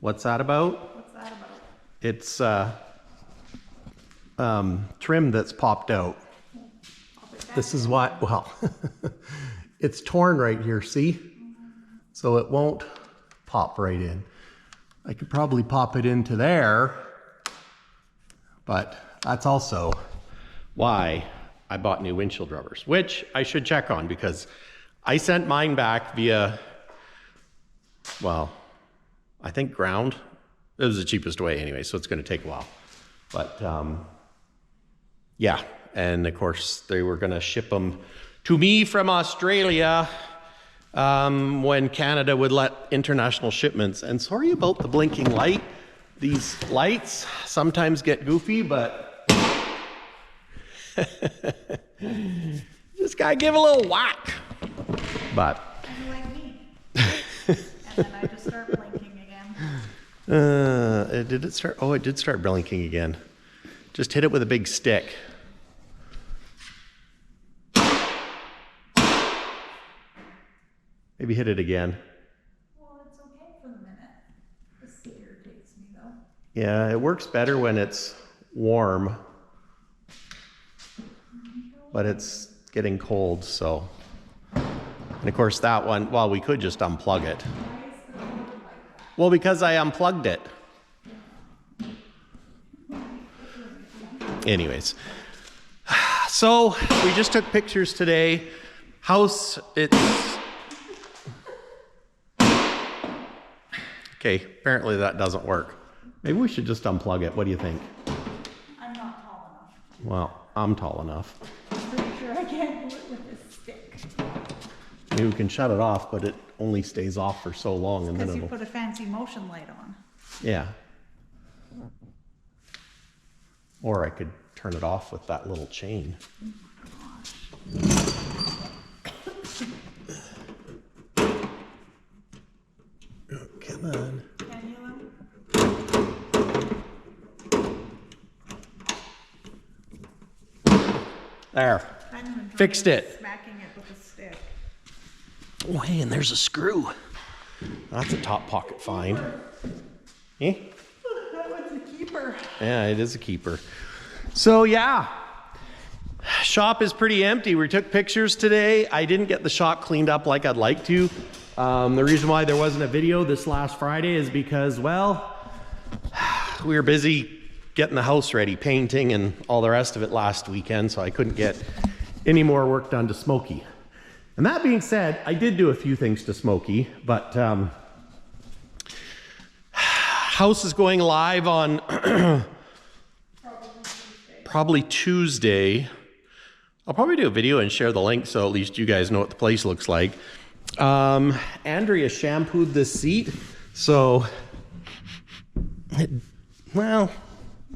What's that about? What's that about? It's trim that's popped out. This is what, well, it's torn right here, see? So it won't pop right in. I could probably pop it into there, but that's also why I bought new windshield rubbers, which I should check on because I sent mine back via, well, I think ground. It was the cheapest way anyway, so it's going to take a while. But yeah, and of course they were going to ship them to me from Australia when Canada would let international shipments. And sorry about the blinking light. These lights sometimes get goofy, but just gotta give a little whack. But And like me. And then I just start blinking again. did it start? Oh, it did start blinking again. Just hit it with a big stick. Maybe hit it again. Well, it's okay for the minute. This irritates me though. Yeah, it works better when it's warm, but it's getting cold, so. And of course that one, well, we could just unplug it. Why is the cord like that? Well, because I unplugged it. Anyways, so we just took pictures today. House, it's, okay, apparently that doesn't work. Maybe we should just unplug it. What do you think? I'm not tall enough. Well, I'm tall enough. I'm pretty sure I can't do it with this stick. Maybe we can shut it off, but it only stays off for so long and then Because you it'll, put a fancy motion light on. yeah. Or I could turn it off with that little chain. Oh, come on. Can you? There. I'm enjoying Fixed it. Smacking it with a stick. Oh, hey, and there's a screw. That's a top pocket find. Eh? That was a keeper. Yeah, it is a keeper. So yeah, shop is pretty empty. We took pictures today. I didn't get the shop cleaned up like I'd like to. The reason why there wasn't a video this last Friday is because, well, we were busy getting the house ready, painting and all the rest of it last weekend, so I couldn't get any more work done to Smokey. And that being said, I did do a few things to Smokey, but house is going live on probably Tuesday. I'll probably do a video and share the link so at least you guys know what the place looks like. Andrea shampooed this seat, so well,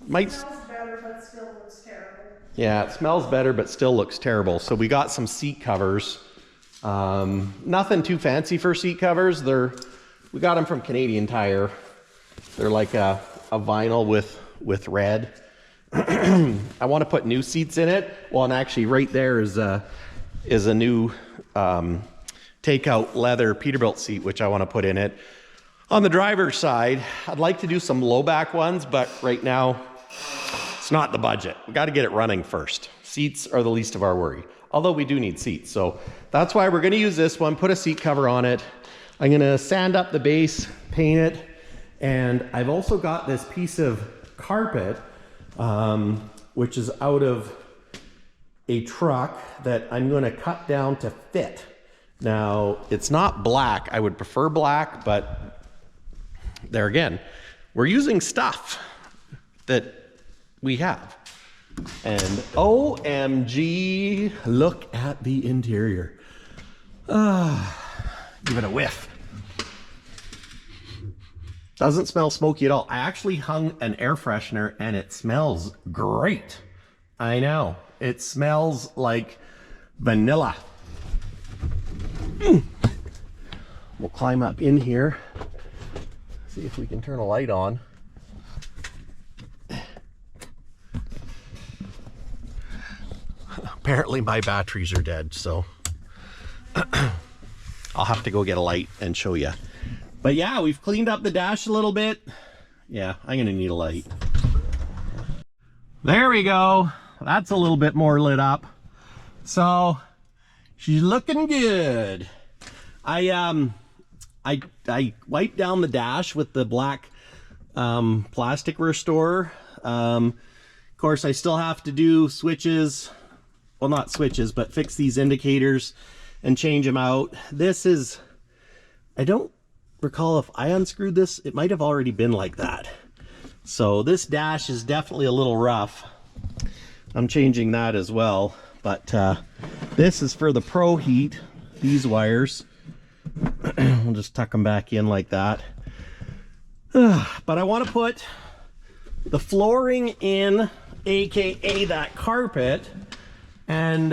might. It smells better, but still looks terrible. Yeah, it smells better, but still looks terrible. So we got some seat covers. Nothing too fancy for seat covers. We got them from Canadian Tire. They're like a vinyl with red. I want to put new seats in it. Well, and actually right there is a new takeout leather Peterbilt seat, which I want to put in it. On the driver's side, I'd like to do some low back ones, but right now it's not the budget. We got to get it running first. Seats are the least of our worry, although we do need seats. So that's why we're going to use this one, put a seat cover on it. I'm going to sand up the base, paint it, and I've also got this piece of carpet, which is out of a truck that I'm going to cut down to fit. Now, it's not black. I would prefer black, but there again, we're using stuff that we have. And OMG, look at the interior. Give it a whiff. Doesn't smell smoky at all. I actually hung an air freshener and it smells great. I know. It smells like vanilla. We'll climb up in here. See if we can turn a light on. Apparently my batteries are dead, so I'll have to go get a light and show you. But yeah, we've cleaned up the dash a little bit. Yeah, I'm gonna need a light. There we go. That's a little bit more lit up. So she's looking good. I wiped down the dash with the black plastic restorer. Of course, I still have to do switches. Well, not switches, but fix these indicators and change them out. This is, I don't recall if I unscrewed this. It might have already been like that. So this dash is definitely a little rough. I'm changing that as well. But this is for the Pro Heat, these wires. We'll just tuck them back in like that. But I want to put the flooring in, aka that carpet, and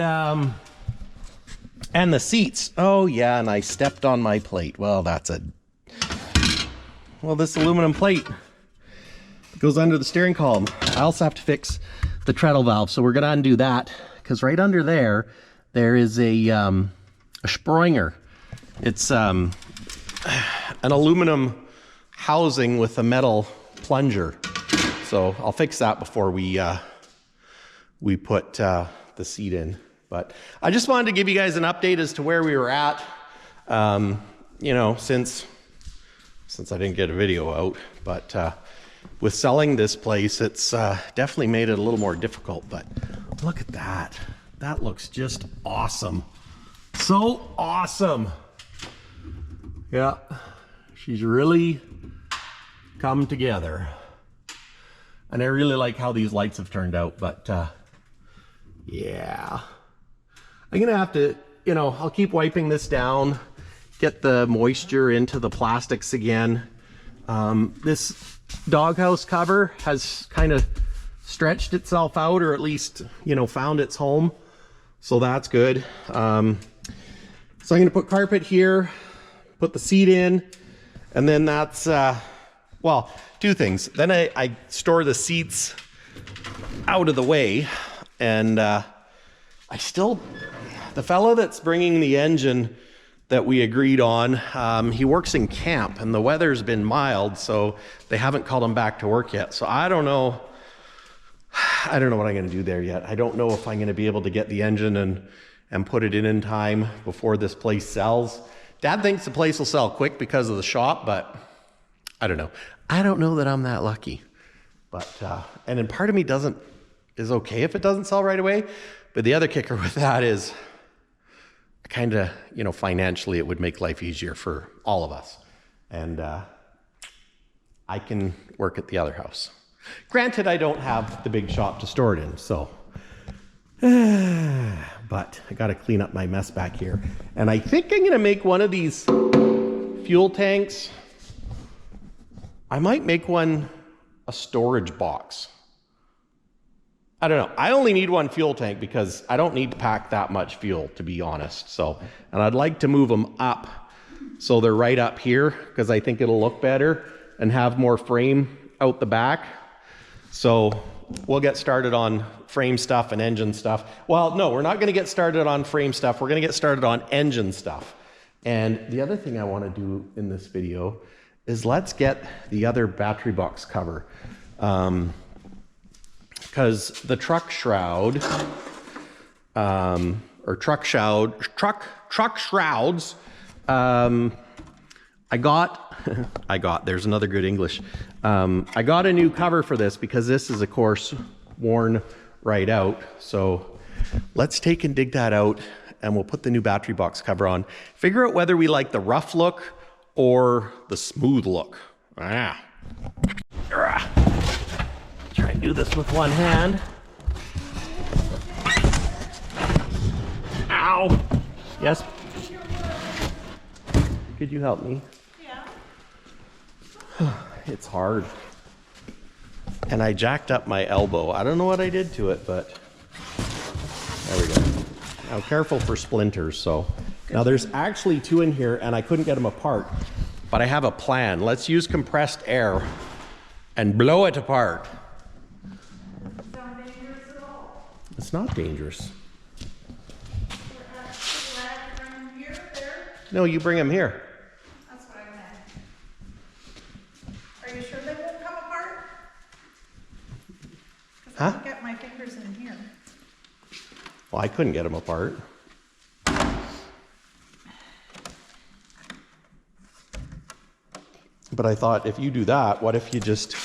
the seats. Oh yeah, and I stepped on my plate. Well, this aluminum plate goes under the steering column. I also have to fix the treadle valve, so we're gonna undo that, because right under there is a Springer. It's an aluminum housing with a metal plunger. So I'll fix that before we put the seat in. But I just wanted to give you guys an update as to where we were at. You know, since I didn't get a video out, but with selling this place, it's definitely made it a little more difficult. But look at that. That looks just awesome. So awesome. Yeah, she's really come together. And I really like how these lights have turned out, but yeah. I'm gonna have to, you know, I'll keep wiping this down, get the moisture into the plastics again. This doghouse cover has kind of stretched itself out, or at least, you know, found its home. So that's good. So I'm gonna put carpet here, put the seat in, and then that's, well, two things. Then I store the seats out of the way, and the fella that's bringing the engine that we agreed on, he works in camp, and the weather's been mild, so they haven't called him back to work yet. So I don't know what I'm gonna do there yet. I don't know if I'm gonna be able to get the engine and put it in time before this place sells. Dad thinks the place will sell quick because of the shop, but I don't know. I don't know that I'm that lucky. But, and then part of me is okay if it doesn't sell right away. But the other kicker with that is kind of, you know, financially it would make life easier for all of us. And I can work at the other house. Granted, I don't have the big shop to store it in, so. But I got to clean up my mess back here. And I think I'm going to make one of these fuel tanks. I might make one a storage box. I don't know. I only need one fuel tank because I don't need to pack that much fuel, to be honest. So, and I'd like to move them up so they're right up here, because I think it'll look better and have more frame out the back. So we'll get started on frame stuff and engine stuff. Well, no, we're not going to get started on frame stuff. We're going to get started on engine stuff. And the other thing I want to do in this video is let's get the other battery box cover. Because the truck shroud, or truck shrouds, there's another good English. I got a new cover for this because this is, of course, worn right out. So let's take and dig that out, and we'll put the new battery box cover on. Figure out whether we like the rough look or the smooth look. Try and do this with one hand. Ow! Yes? Could you help me? Yeah. It's hard. And I jacked up my elbow. I don't know what I did to it, but there we go. Now careful for splinters. So now there's actually two in here and I couldn't get them apart, but I have a plan. Let's use compressed air and blow it apart. Sound dangerous at all? It's not dangerous. Here, there? No, you bring them here. That's what I meant. you sure they won't come apart? 'Cause I Huh? can get my fingers in here. Well, I couldn't get them apart. But I thought if you do that, what if you just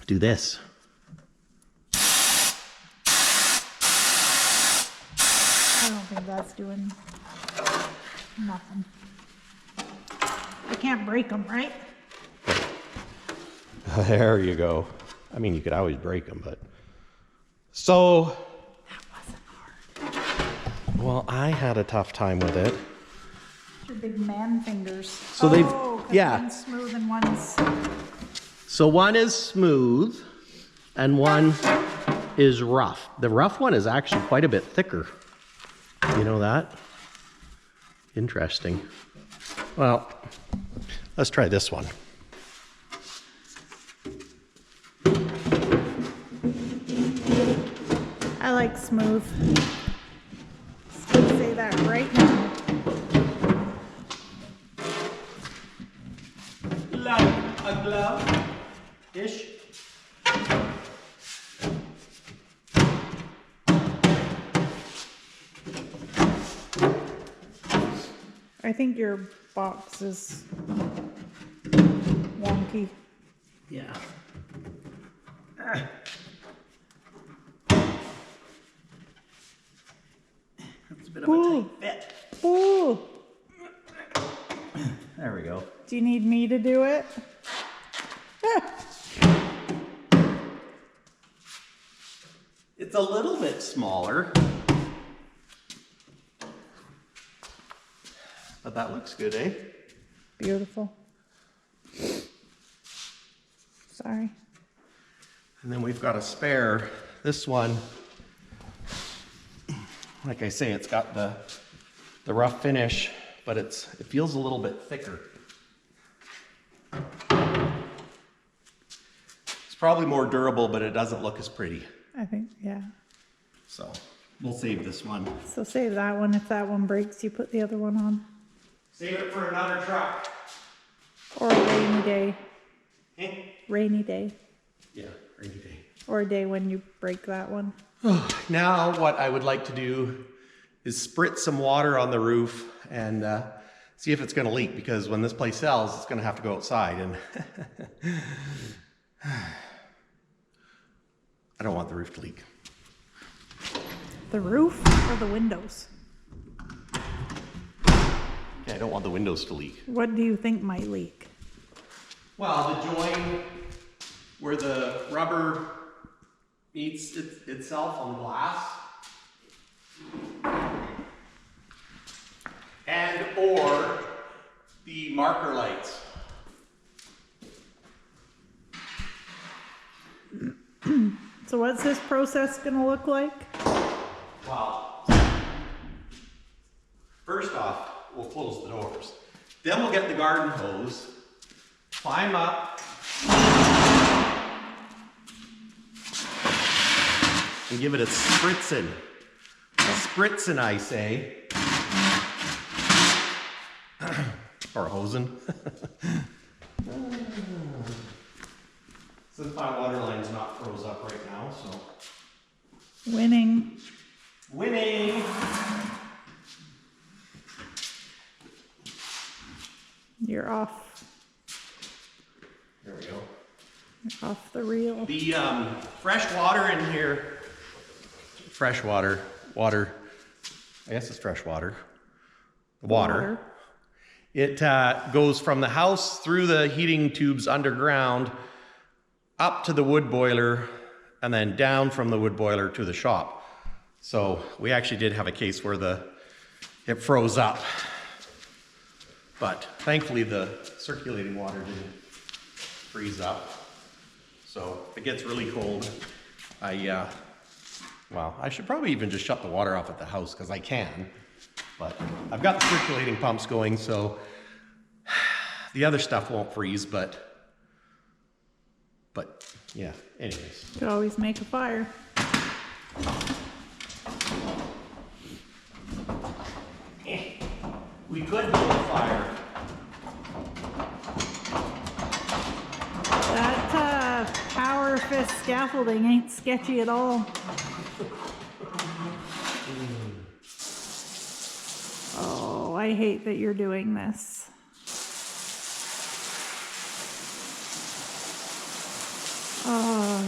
do this? I don't think that's doing nothing. I can't break them, right? There you go. I mean, you could always break them, but... So... That wasn't hard. Well, I had a tough time with it. Your big man fingers. So they've- 'cause yeah. one's smooth and one's... So one is smooth, and one is rough. The rough one is actually quite a bit thicker. You know that? Interesting. Well, let's try this one. I like smooth. Just gonna say that right now. Like a glove-ish. I think your box is wonky. Yeah. That's a bit of a Ooh. tight fit. Ooh, There we go. do you need me to do it? It's a little bit smaller. But that looks good, eh? Beautiful. Sorry. And then we've got a spare. This one, like I say, it's got the rough finish, but it feels a little bit thicker. It's probably more durable, but it doesn't look as pretty. I think, yeah. So we'll save this one. So save that one. If that one breaks, you put the other one on. Save it for another truck. Or a rainy day. Eh? Rainy day. Yeah, rainy day. Or a day when you break that one. Now what I would like to do is spritz some water on the roof and see if it's going to leak, because when this place sells, it's going to have to go outside, and I don't want the roof to leak. The roof or the windows? Okay, I don't want the windows to leak. What do you think might leak? Well, the joint where the rubber meets itself on the glass, and or the marker lights. So what's this process gonna look like? Well, first off, we'll close the doors. Then we'll get the garden hose, climb up, and give it a spritzing. Spritzing, I say. Or hosing. Since my water line's not froze up right now, so. Winning. Winning! You're off. There we go. You're off the reel. The fresh water in here, water, I guess it's fresh water. Water. It goes from the house through the heating tubes underground up to the wood boiler, and then down from the wood boiler to the shop. So we actually did have a case where it froze up, but thankfully the circulating water didn't freeze up. So if it gets really cold, well, I should probably even just shut the water off at the house, because I can, but I've got the circulating pumps going, so the other stuff won't freeze, but yeah, anyways. Could always make a fire. We could build a fire. surface scaffolding ain't sketchy at all. Oh, I hate that you're doing this. Oh.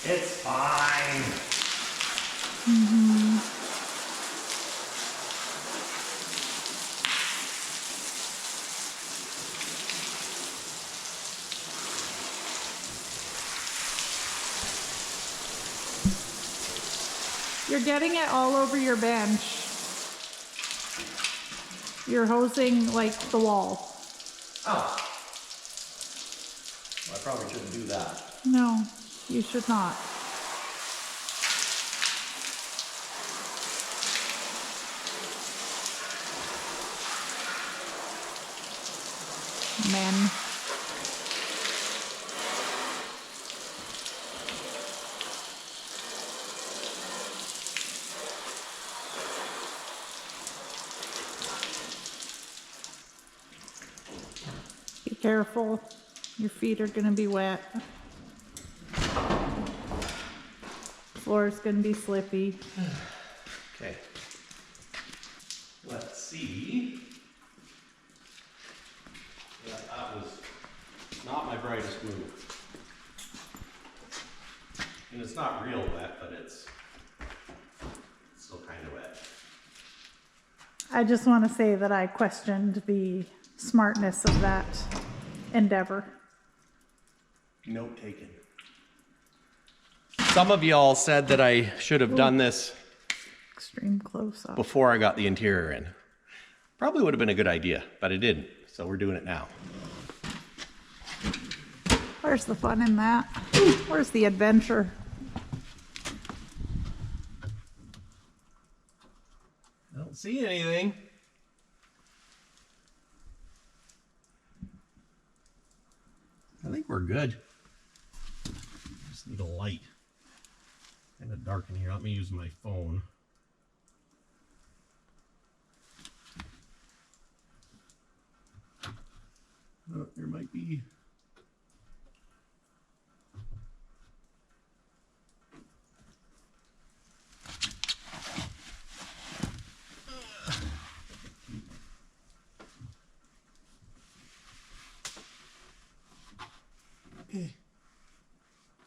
It's fine. Mm-hmm. You're getting it all over your bench. You're hosing like the wall. Oh. Well, I probably shouldn't do that. No, you should not. Men. Be careful. Your feet are gonna be wet. Floor's gonna be slippy. Okay. Let's see. Yeah, that was not my brightest move. And it's not real wet, but it's still kind of wet. I just want to say that I questioned the smartness of that endeavor. Note taken. Some of y'all said that I should have done this Extreme close up. before I got the interior in. Probably would have been a good idea, but I didn't. So we're doing it now. Where's the fun in that? Where's the adventure? I don't see anything. I think we're good. Just need a light. Kind of dark in here. Let me use my phone. Oh, there might be.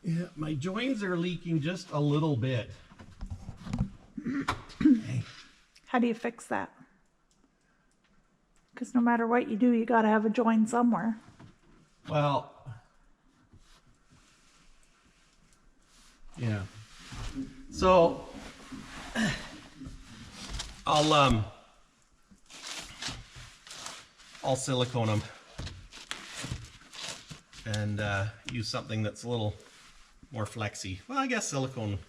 Yeah, my joins are leaking just a little bit. Okay. How do you fix that? Because no matter what you do, you got to have a join somewhere. Well, yeah. So I'll silicone them and use something that's a little more flexy. Well, I guess silicone.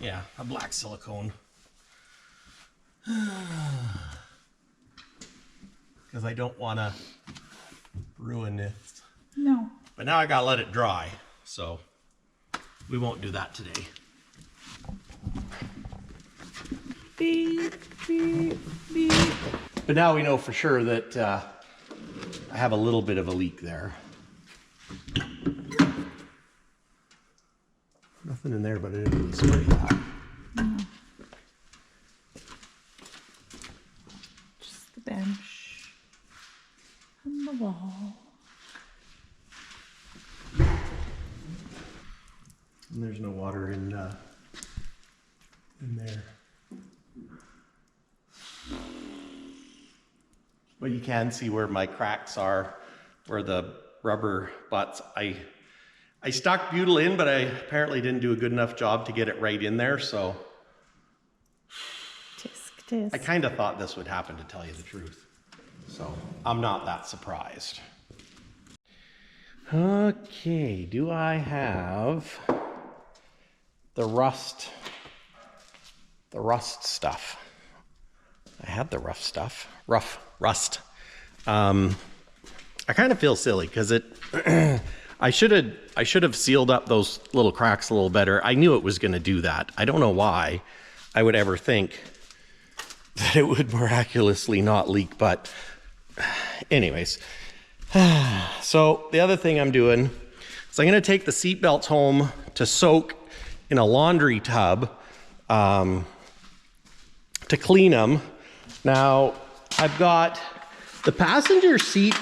Yeah, a black silicone. Because I don't want to ruin this. No. But now I gotta let it dry, so we won't do that today. Beep, beep, beep. But now we know for sure that I have a little bit of a leak there. Nothing in there, but I didn't really spray that. No. Just the bench and the wall. And there's no water in there. But you can see where my cracks are, where the rubber butts. I stuck butyl in, but I apparently didn't do a good enough job to get it right in there, so Tisk, tisk. I kind of thought this would happen, to tell you the truth. So I'm not that surprised. Okay, do I have the rust stuff? I had the rust. I kind of feel silly because it I should have sealed up those little cracks a little better. I knew it was going to do that. I don't know why I would ever think that it would miraculously not leak, but anyways, So the other thing I'm doing is I'm going to take the seat belts home to soak in a laundry tub to clean them. Now I've got the passenger seat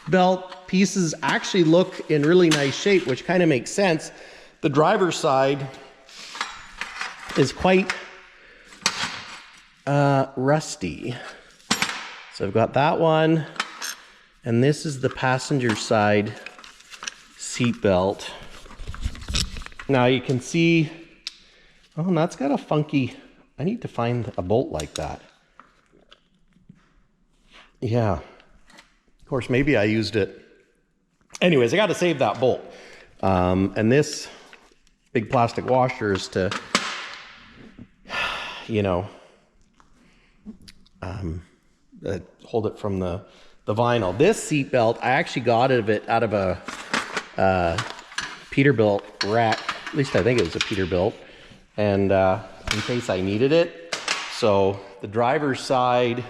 belt pieces actually look in really nice shape, which kind of makes sense. The driver's side is quite rusty. So I've got that one, and this is the passenger side seat belt. Now you can see, oh, and that's got a funky, I need to find a bolt like that. Yeah, of course, maybe I used it. Anyways, I got to save that bolt. And this big plastic washer is to, you know, hold it from the vinyl. This seat belt, I actually got it out of a Peterbilt rack. At least I think it was a Peterbilt. And in case I needed it. So the driver's side,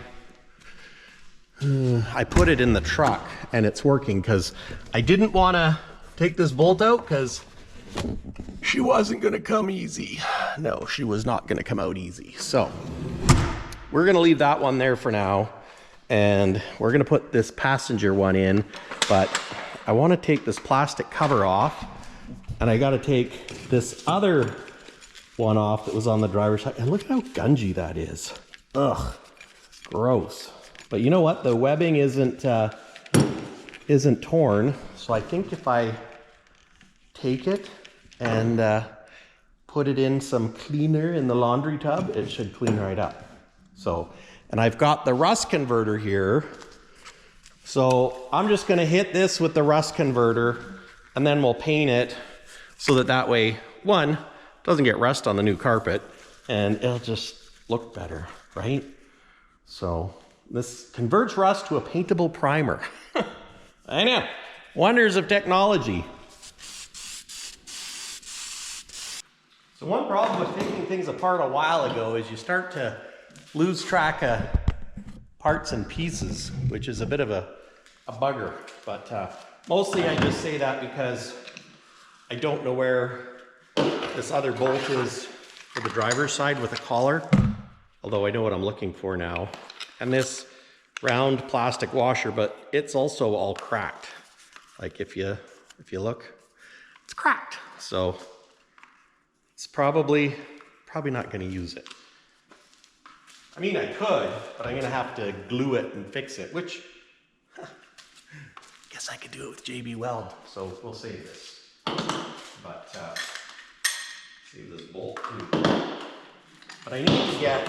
I put it in the truck and it's working because I didn't want to take this bolt out because she wasn't going to come easy. No, she was not going to come out easy. So we're going to leave that one there for now. And we're going to put this passenger one in, but I want to take this plastic cover off, and I got to take this other one off that was on the driver's side. And look at how gungy that is. Ugh, gross. But you know what? The webbing isn't torn. So I think if I take it and put it in some cleaner in the laundry tub, it should clean right up. So, and I've got the rust converter here. So I'm just gonna hit this with the rust converter and then we'll paint it so that way, one, doesn't get rust on the new carpet and it'll just look better, right? So this converts rust to a paintable primer. I know, wonders of technology. So one problem with taking things apart a while ago is you start to lose track of parts and pieces, which is a bit of a bugger. But mostly I just say that because I don't know where this other bolt is for the driver's side with a collar, although I know what I'm looking for now. And this round plastic washer, but it's also all cracked. Like if you look, it's cracked. So it's probably not going to use it. I mean, I could, but I'm going to have to glue it and fix it, which guess I could do it with JB Weld. So we'll save this. But save this bolt too. But I need to get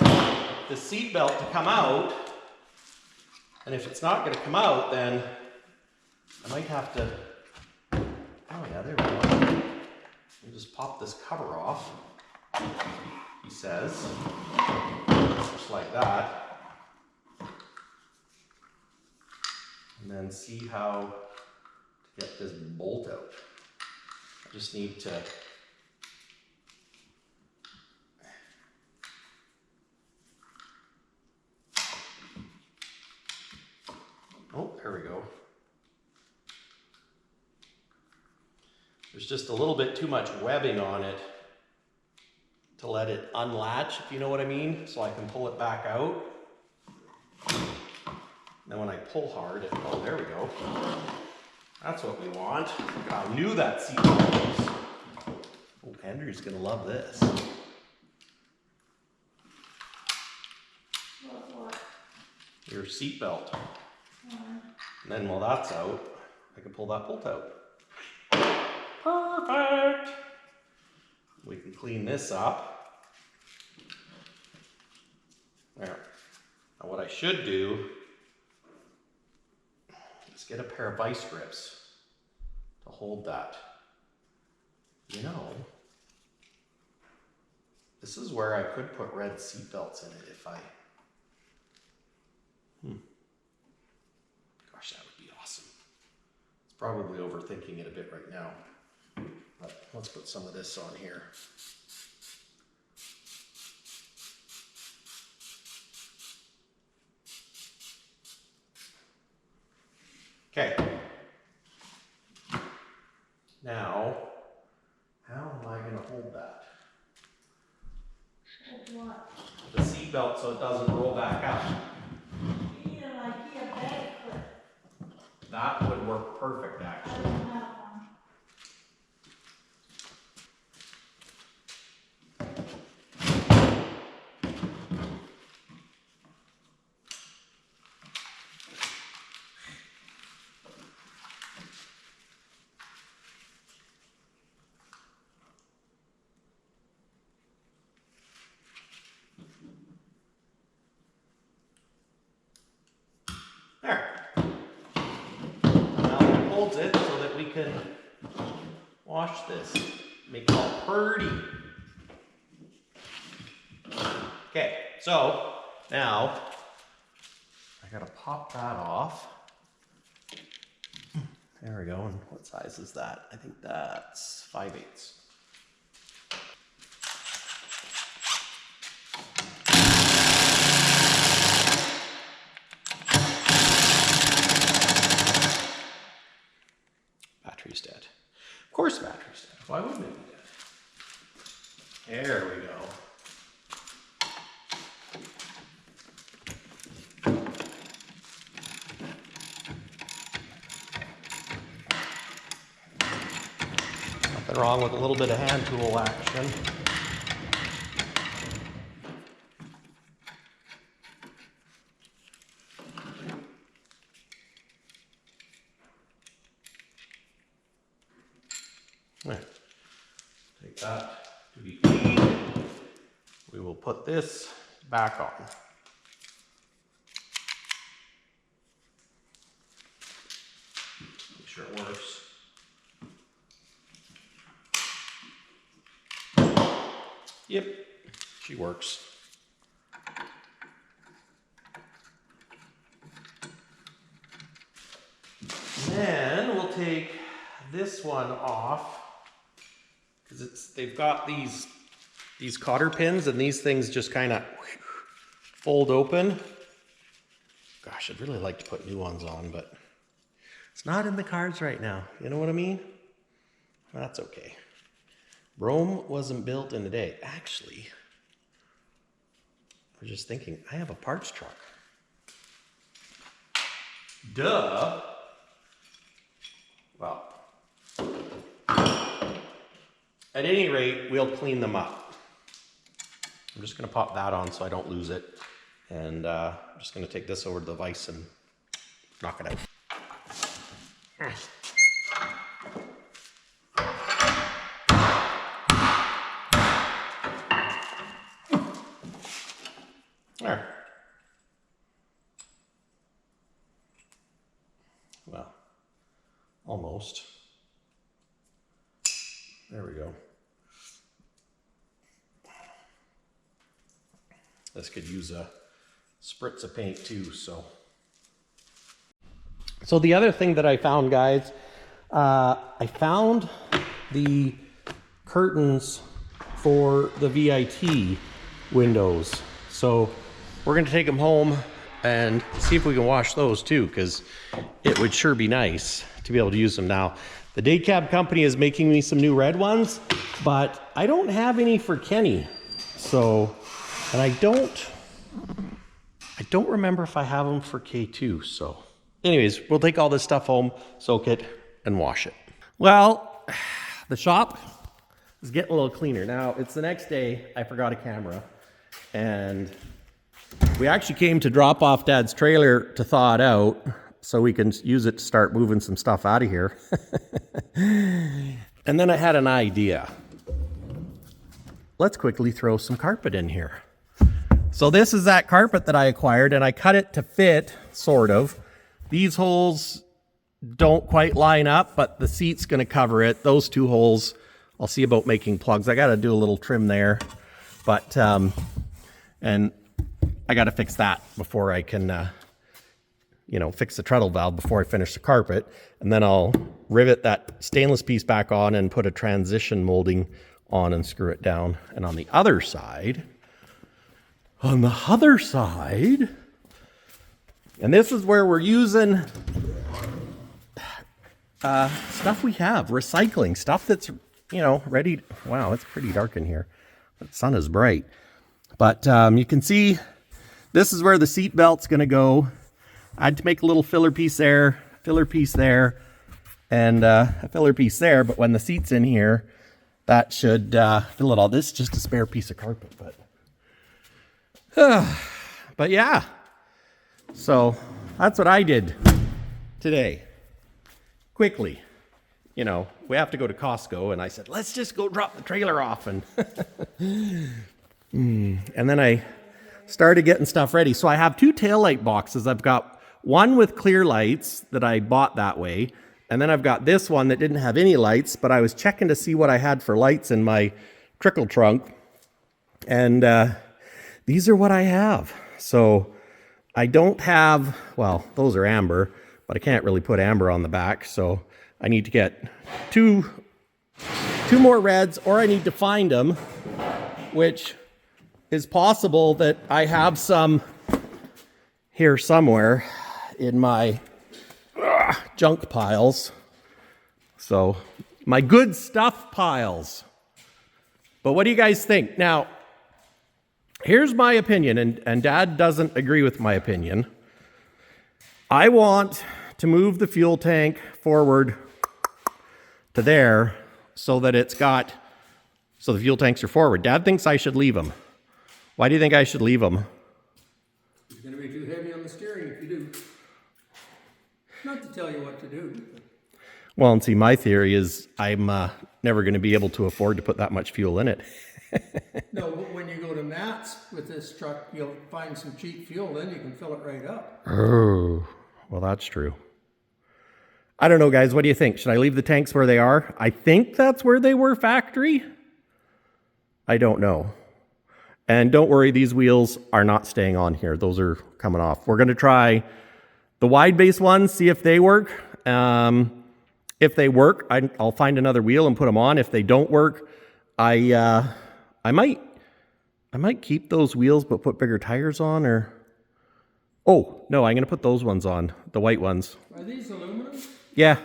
the seat belt to come out. And if it's not going to come out, then I might have to, oh yeah, there we go. We'll just pop this cover off, he says, just like that. And then see how to get this bolt out. I just need to oh, there we go. There's just a little bit too much webbing on it to let it unlatch, if you know what I mean. So I can pull it back out. Then when I pull hard, oh, there we go. That's what we want. I knew that seat belt was. Oh, Andrew's gonna love this. What? Your seat belt. And then while that's out, I can pull that bolt out. Perfect! We can clean this up. There. Now what I should do is get a pair of vice grips to hold that. You know, this is where I could put red seat belts in it if I... Gosh, that would be awesome. It's probably overthinking it a bit right now. But let's put some of this on here. Okay, Now, how am I going to hold that? What? The seat belt so it doesn't roll back up. You need an IKEA bag clip. That would work perfect, I actually. don't have one. There. Now it holds it so that we can wash this. Make it all pretty. Okay, so now I gotta pop that off. There we go. And what size is that? I think that's 5/8. Battery's dead. Of course battery's dead. Why wouldn't it be dead? There we go. Nothing wrong with a little bit of hand tool action. There. Take that to be clean. We will put this back on. Make sure it works. Yep, she works. Then we'll take this one off because they've got these cotter pins and these things just kind of fold open. Gosh, I'd really like to put new ones on, but it's not in the cards right now. You know what I mean? That's okay. Rome wasn't built in a day. Actually, I was just thinking, I have a parts truck. Duh. Well, at any rate, we'll clean them up. I'm just going to pop that on so I don't lose it. And I'm just going to take this over to the vise and knock it out. There. Well, almost. There we go. This could use a spritz of paint too, so. So the other thing that I found, guys, I found the curtains for the VIT windows. So we're gonna take them home and see if we can wash those too, because it would sure be nice to be able to use them now. The day cab company is making me some new red ones, but I don't have any for Kenny. So, and I don't remember if I have them for K2. So anyways, we'll take all this stuff home, soak it, and wash it. Well, the shop is getting a little cleaner. Now, it's the next day. I forgot a camera. And we actually came to drop off Dad's trailer to thaw it out so we can use it to start moving some stuff out of here. And then I had an idea. Let's quickly throw some carpet in here. So this is that carpet that I acquired, and I cut it to fit, sort of. These holes don't quite line up, but the seat's going to cover it. Those two holes, I'll see about making plugs. I got to do a little trim there, but and I got to fix that before I can, fix the treadle valve before I finish the carpet. And then I'll rivet that stainless piece back on and put a transition molding on and screw it down. And on the other side, and this is where we're using stuff we have, recycling, stuff that's, you know, ready. Wow, it's pretty dark in here. The sun is bright. But you can see this is where the seat belt's going to go. I had to make a little filler piece there, and a filler piece there. But when the seat's in here, that should fill it all. This is just a spare piece of carpet, but yeah. So that's what I did today. Quickly, you know, we have to go to Costco, and I said, let's just go drop the trailer off, and and then I started getting stuff ready. So I have two taillight boxes. I've got one with clear lights that I bought that way, and then I've got this one that didn't have any lights, but I was checking to see what I had for lights in my trickle trunk, and these are what I have. So I don't have, well, those are amber, but I can't really put amber on the back, so I need to get two more reds, or I need to find them, which is possible that I have some here somewhere in my junk piles. So my good stuff piles. But what do you guys think? Now, here's my opinion, and Dad doesn't agree with my opinion. I want to move the fuel tank forward to there so that so the fuel tanks are forward. Dad thinks I should leave them. Why do you think I should leave them? It's going to be too heavy on the steering if you do. Not to tell you what to do. Well, and see, my theory is I'm never going to be able to afford to put that much fuel in it. No, but when you go to Matt's with this truck, you'll find some cheap fuel, then you can fill it right up. Oh, well, that's true. I don't know, guys. What do you think? Should I leave the tanks where they are? I think that's where they were factory. I don't know. And don't worry, these wheels are not staying on here. Those are coming off. We're going to try the wide base ones, see if they work. If they work, I'll find another wheel and put them on. If they don't work, I might keep those wheels but put bigger tires on, or oh no, I'm going to put those ones on, the white ones. Are these aluminum? Yeah.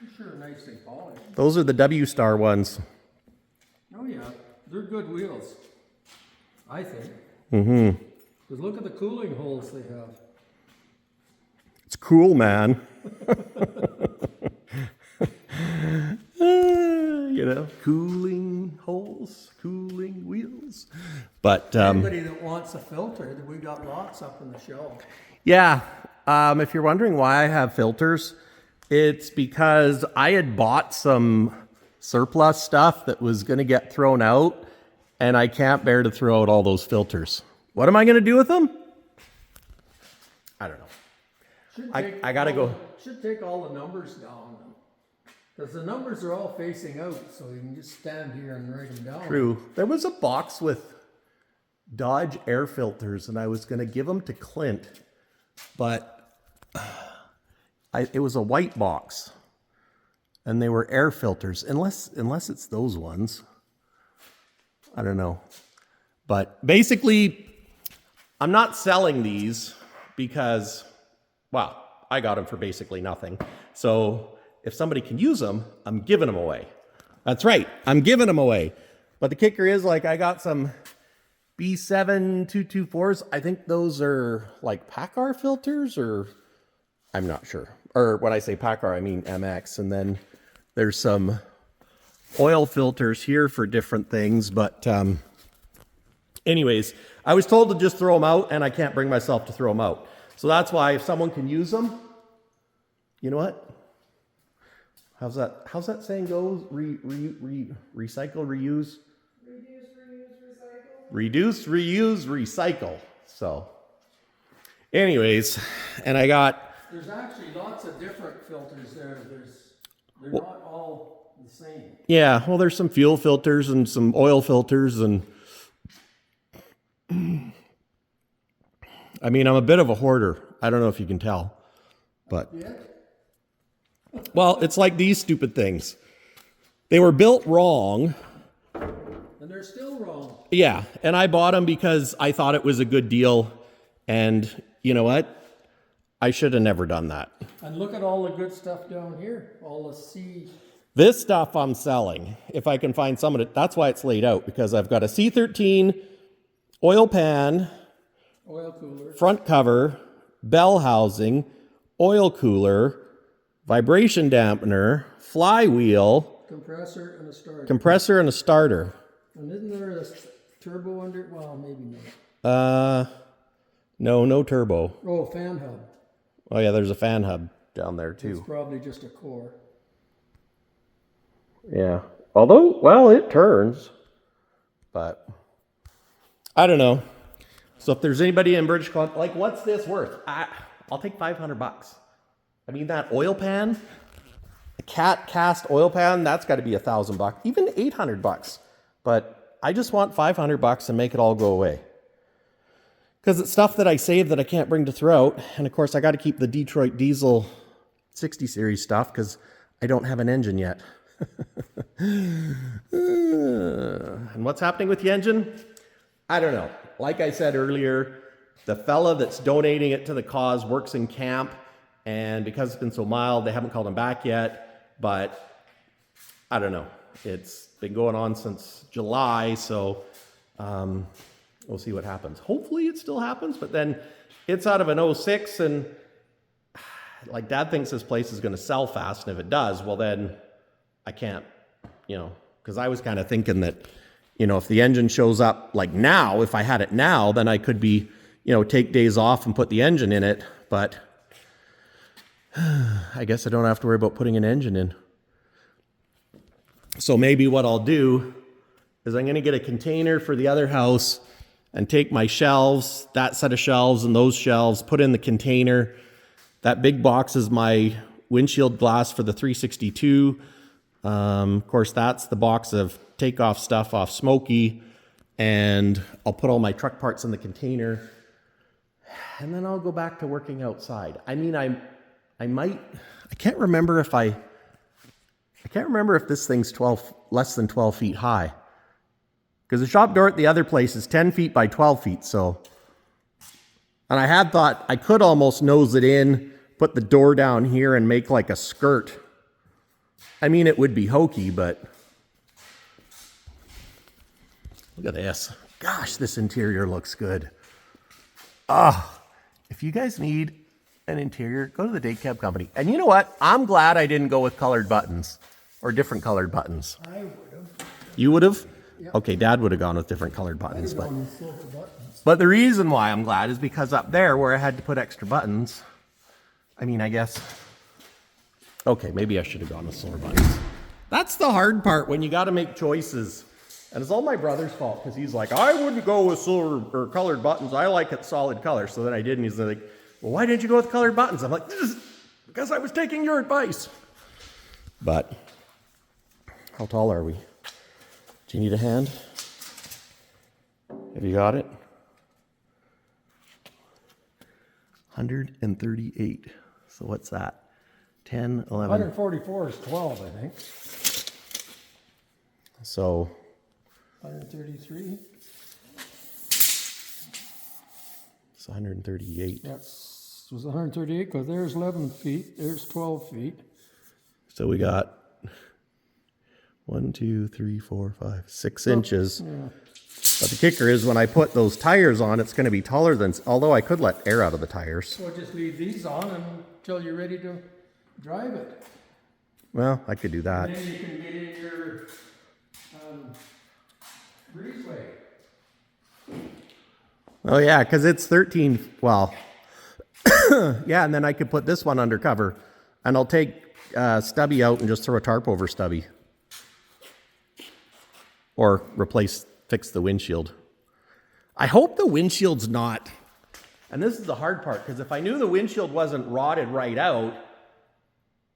They're sure nicely polished. Those are the W Star ones. Oh yeah, they're good wheels, I think. Mm-hmm. Because look at the cooling holes they have. It's cool, man. You know, cooling holes, cooling wheels. But Anybody that wants a filter, we got lots up in the shelf. yeah, if you're wondering why I have filters, it's because I had bought some surplus stuff that was going to get thrown out, and I can't bear to throw out all those filters. What am I going to do with them? I don't know. I gotta go. Should take all the numbers down. Because the numbers are all facing out, so you can just stand here and write them down. True. There was a box with Dodge air filters, and I was going to give them to Clint, but it was a white box, and they were air filters. Unless it's those ones. I don't know. But basically, I'm not selling these because, well, I got them for basically nothing. So if somebody can use them, I'm giving them away. That's right, I'm giving them away. But the kicker is, like, I got some B7 224s. I think those are like PACCAR filters, or I'm not sure. Or when I say PACCAR, I mean MX. And then there's some oil filters here for different things. But anyways, I was told to just throw them out, and I can't bring myself to throw them out. So that's why if someone can use them, you know what? How's that saying goes? Recycle, reuse? Reduce, reuse, recycle. So, anyways, and I got... There's actually lots of different filters there. They're not all the same. Yeah, well, there's some fuel filters and some oil filters, and... I mean, I'm a bit of a hoarder. I don't know if you can tell, but... Yeah. Well, it's like these stupid things. They were built wrong. And they're still wrong. Yeah, and I bought them because I thought it was a good deal. And you know what? I should have never done that. And look at all the good stuff down here, all the C. This stuff I'm selling, if I can find some of it. That's why it's laid out, because I've got a C13 oil pan, Oil cooler. front cover, bell housing, oil cooler, vibration dampener, flywheel, Compressor and a starter. compressor, and a starter. And isn't there a turbo under? Well, maybe not. No turbo. Oh, fan hub. Oh yeah, there's a fan hub down there It's too. probably just a core. Yeah. Although, well, it turns, but I don't know. So if there's anybody in British Columbia, like, what's this worth? I'll take $500. I mean, that oil pan, a cat cast oil pan, that's got to be $1,000, even $800. But I just want $500 and make it all go away. Because it's stuff that I save that I can't bring to throw out. And of course, I got to keep the Detroit Diesel 60 series stuff because I don't have an engine yet. And what's happening with the engine? I don't know. Like I said earlier, the fella that's donating it to the cause works in camp, and because it's been so mild, they haven't called him back yet. But I don't know. It's been going on since July, so we'll see what happens. Hopefully it still happens, but then it's out of an 06, and like Dad thinks this place is going to sell fast, and if it does, well then I can't, because I was kind of thinking that, if the engine shows up like now, if I had it now, then I could be, take days off and put the engine in it. But I guess I don't have to worry about putting an engine in. So maybe what I'll do is I'm going to get a container for the other house and take my shelves, that set of shelves and those shelves, put in the container. That big box is my windshield glass for the 362. Of course, that's the box of takeoff stuff off Smokey, and I'll put all my truck parts in the container, and then I'll go back to working outside. I mean, I can't remember if this thing's less than 12 feet high, because the shop door at the other place is 10 feet by 12 feet. So, and I had thought I could almost nose it in, put the door down here and make like a skirt. I mean, it would be hokey, but look at this. Gosh, this interior looks good. If you guys need an interior, go to the Date Cab Company. And you know what? I'm glad I didn't go with colored buttons or different colored buttons. I would have. You would have? Yep. Okay, Dad would have gone with different colored buttons. I'd have gone with silver buttons. But the reason why I'm glad is because up there where I had to put extra buttons, I mean, I guess, okay, maybe I should have gone with silver buttons. That's the hard part when you got to make choices. And it's all my brother's fault because he's like, I wouldn't go with silver or colored buttons. I like it solid color. So then I did, and he's like, well, why didn't you go with colored buttons? I'm like, because I was taking your advice. But how tall are we? Do you need a hand? Have you got it? 138. So what's that? 10, 11. 144 is 12, I think. So 133. it's 138. That's was 138 because there's 11 feet. There's 12 feet. So we got 1, 2, 3, 4, 5, 6 inches. Yeah. But the kicker is when I put those tires on, it's going to be taller than, although I could let air out of the tires. So just leave these on until you're ready to drive it. Well, I could do that. And then you can get in your breezeway. Oh yeah, because it's 13, well, yeah, and then I could put this one under cover, and I'll take Stubby out and just throw a tarp over Stubby. Or fix the windshield. I hope the windshield's not, and this is the hard part, because if I knew the windshield wasn't rotted right out,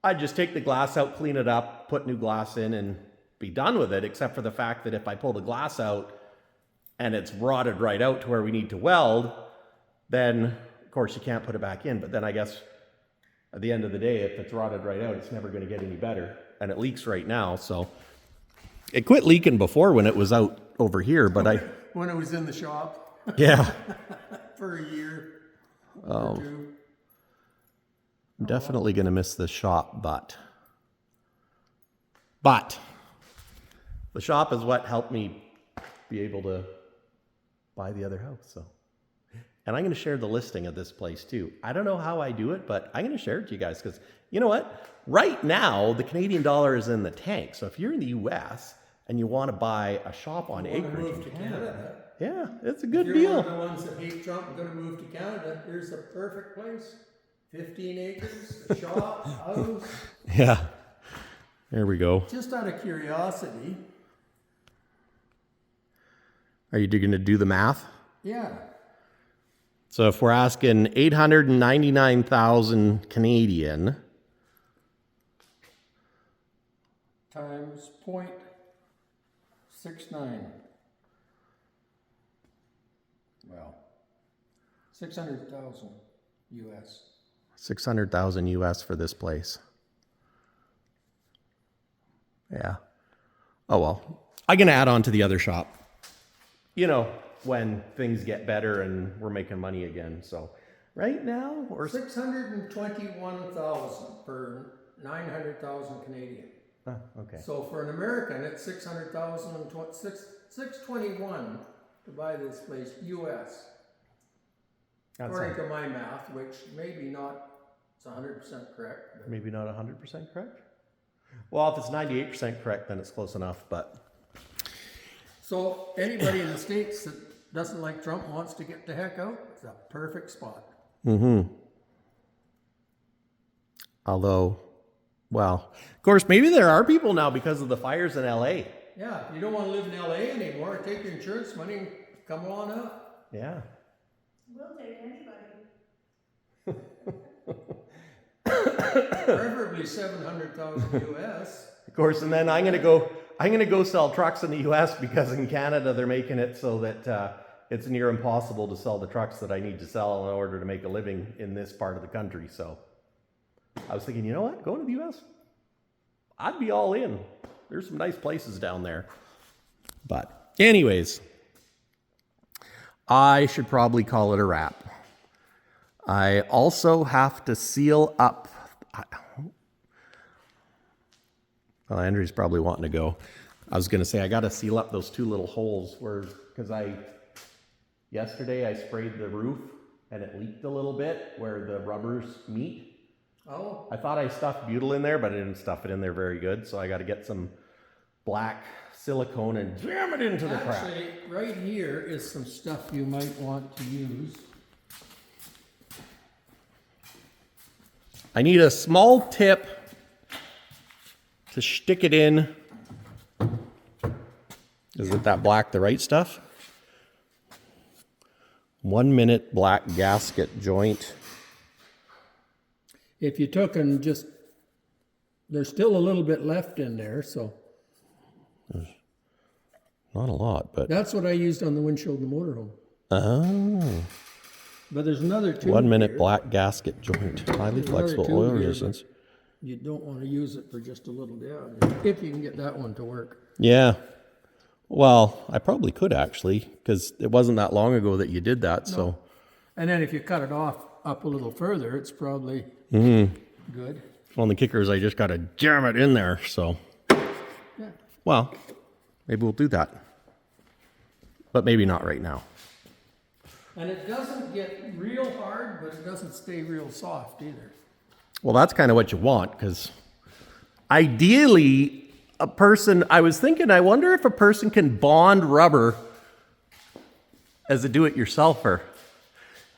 I'd just take the glass out, clean it up, put new glass in, and be done with it, except for the fact that if I pull the glass out and it's rotted right out to where we need to weld, then, of course, you can't put it back in. But then I guess at the end of the day, if it's rotted right out, it's never going to get any better. And it leaks right now, so. It quit leaking before when it was out over here, but when it was in the shop yeah. for a year Oh. or two. I'm definitely going to miss the shop, but the shop is what helped me be able to buy the other house. So, and I'm going to share the listing of this place too. I don't know how I do it, but I'm going to share it to you guys because you know what? Right now, the Canadian dollar is in the tank. So if you're in the U.S. and you want to buy a shop on acreage Move to Canada. yeah, it's a good If deal. you're one of the ones that hate Trump and going to move to Canada, here's the perfect place. 15 acres, a shop, house. Yeah. There we go. Just out of curiosity. Are you going to do the math? Yeah. So if we're asking 899,000 Canadian Times 0.69. Well, 600,000 US. 600,000 US for this place. Yeah. Oh well. I'm going to add on to the other shop. You know, when things get better and we're making money again. So right now, or 621,000 for 900,000 Canadian. okay. So for an American, it's 621 to buy this place US. That's According to my math, which maybe not, it's 100% correct. But maybe not 100% correct. Well, if it's 98% correct, then it's close enough, but so anybody in the States that doesn't like Trump wants to get the heck out, it's a perfect spot. although, well, of course, maybe there are people now because of the fires in LA. Yeah, you don't want to live in LA anymore. Take your insurance money and come on up. Yeah. We'll take anybody. Preferably 700,000 US. Of course, and then I'm gonna go sell trucks in the U.S. because in Canada they're making it so that it's near impossible to sell the trucks that I need to sell in order to make a living in this part of the country. So I was thinking, you know what, going to the U.S., I'd be all in. There's some nice places down there. But anyways, I should probably call it a wrap. I also have to seal up. Well, Andrew's probably wanting to go. I was going to say I got to seal up those two little holes because yesterday I sprayed the roof and it leaked a little bit where the rubbers meet. Oh. I thought I stuffed butyl in there, but I didn't stuff it in there very good. So I got to get some black silicone and jam it into the crack. Actually, right here is some stuff you might want to use. I need a small tip to stick it in. Is it that black, the right stuff? 1 minute black gasket joint. If you took and just, there's still a little bit left in there, so. Not a lot, but. That's what I used on the windshield in the motorhome. Oh. But there's another tube 1 minute here. black gasket joint. Highly There's another flexible tube oil here, resistance. You don't want to use it for just a little bit, if you can get that one to work. Yeah. Well, I probably could actually, because it wasn't that long ago that you did that, so. And then if you cut it off up a little further, it's probably good. Well, the kicker is I just got to jam it in there, so. Yeah. Well, maybe we'll do that. But maybe not right now. And it doesn't get real hard, but it doesn't stay real soft either. Well, that's kind of what you want, because ideally, I was thinking, I wonder if a person can bond rubber as a do-it-yourselfer.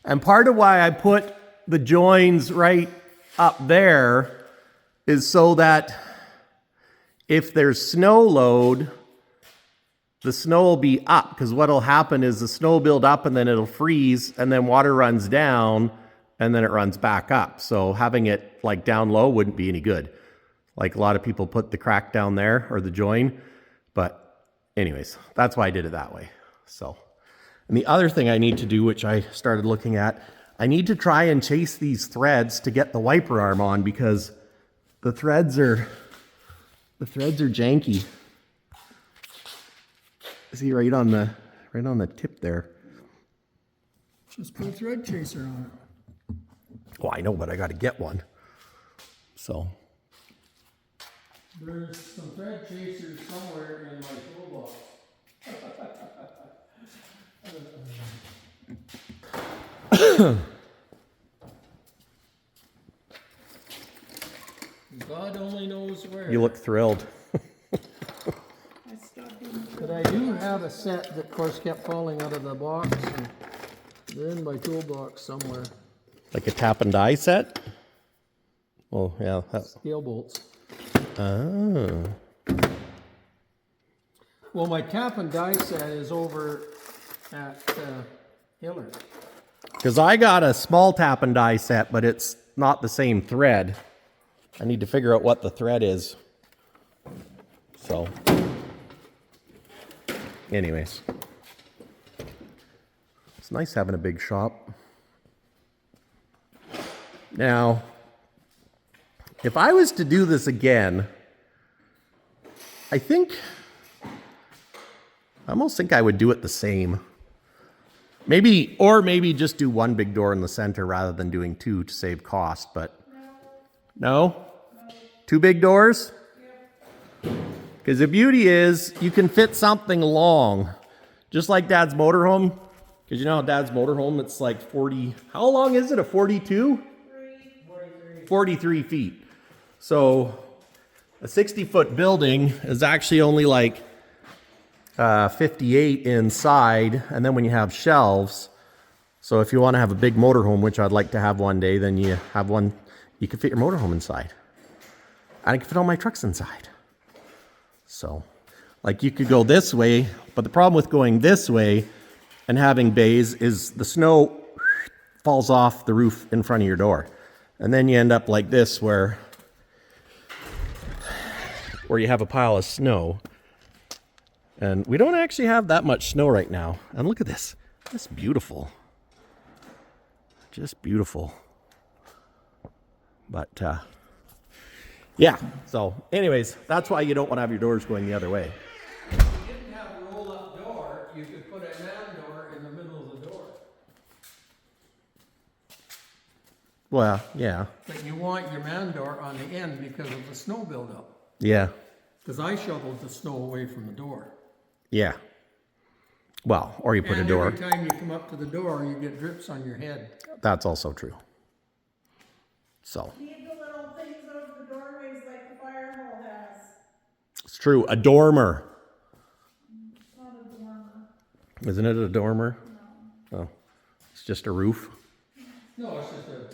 And part of why I put the joins right up there is so that if there's snow load, the snow will be up, because what'll happen is the snow will build up and then it'll freeze and then water runs down and then it runs back up. So having it like down low wouldn't be any good. Like a lot of people put the crack down there or the join, but anyways, that's why I did it that way. So, and the other thing I need to do, which I started looking at, I need to try and chase these threads to get the wiper arm on, because the threads are janky. See right on the tip there. Just put a thread chaser on it. Well, I know, but I got to get one. So, There's some thread chasers somewhere in my toolbox. God only knows where. you look thrilled. I stopped being But I do have a set that, of course, kept falling out of the box, and they're in my toolbox somewhere. Like a tap and die set? Oh, yeah. Scale bolts. Oh. Well, my tap and die set is over at Hillard. Because I got a small tap and die set, but it's not the same thread. I need to figure out what the thread is. So, anyways. It's nice having a big shop. Now, if I was to do this again, I almost think I would do it the same. Maybe just do one big door in the center rather than doing two to save cost, but no? Two big doors? Because the beauty is you can fit something long, just like Dad's motorhome. Because you know how Dad's motorhome, it's like 40, how long is it, a 42? 43 feet. So a 60-foot building is actually only like 58 inside, and then when you have shelves, so if you want to have a big motorhome, which I'd like to have one day, then you have one, you can fit your motorhome inside. I can fit all my trucks inside. So, like, you could go this way, but the problem with going this way and having bays is the snow falls off the roof in front of your door. And then you end up like this where you have a pile of snow. And we don't actually have that much snow right now. And look at this. That's beautiful. Just beautiful. But, yeah. So, anyways, that's why you don't want to have your doors going the other way. If you didn't have a roll-up door, you could put a man door in the middle of the door. Well, yeah. But you want your man door on the end because of the snow buildup. Yeah. Because I shoveled the snow away from the door. Yeah. Well, or you put a door. Every time you come up to the door, you get drips on your head. That's also true. So, Leave the little things over the doorways like the fire hall has. it's true. A dormer. It's not a dormer. Isn't it a dormer? No. Oh, it's just a roof. No, it's just a...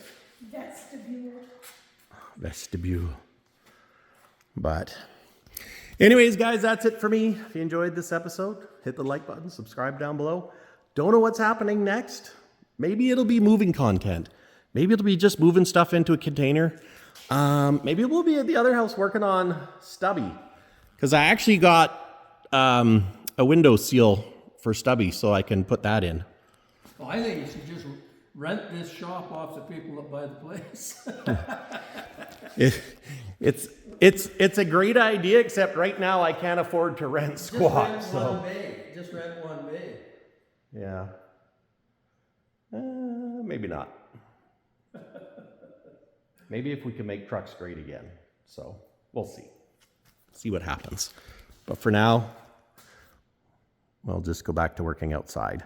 Vestibule. Vestibule. But anyways, guys, that's it for me. If you enjoyed this episode, hit the like button, subscribe down below. Don't know what's happening next. Maybe it'll be moving content. Maybe it'll be just moving stuff into a container. Maybe we'll be at the other house working on Stubby. Because I actually got a window seal for Stubby, so I can put that in. Well, I think you should just rent this shop off the people that buy the place. It's a great idea, except right now I can't afford to rent squat. Just rent one bay. Just rent one bay. Yeah. Maybe not. Maybe if we can make trucks great again. So we'll see. See what happens. But for now, we'll just go back to working outside.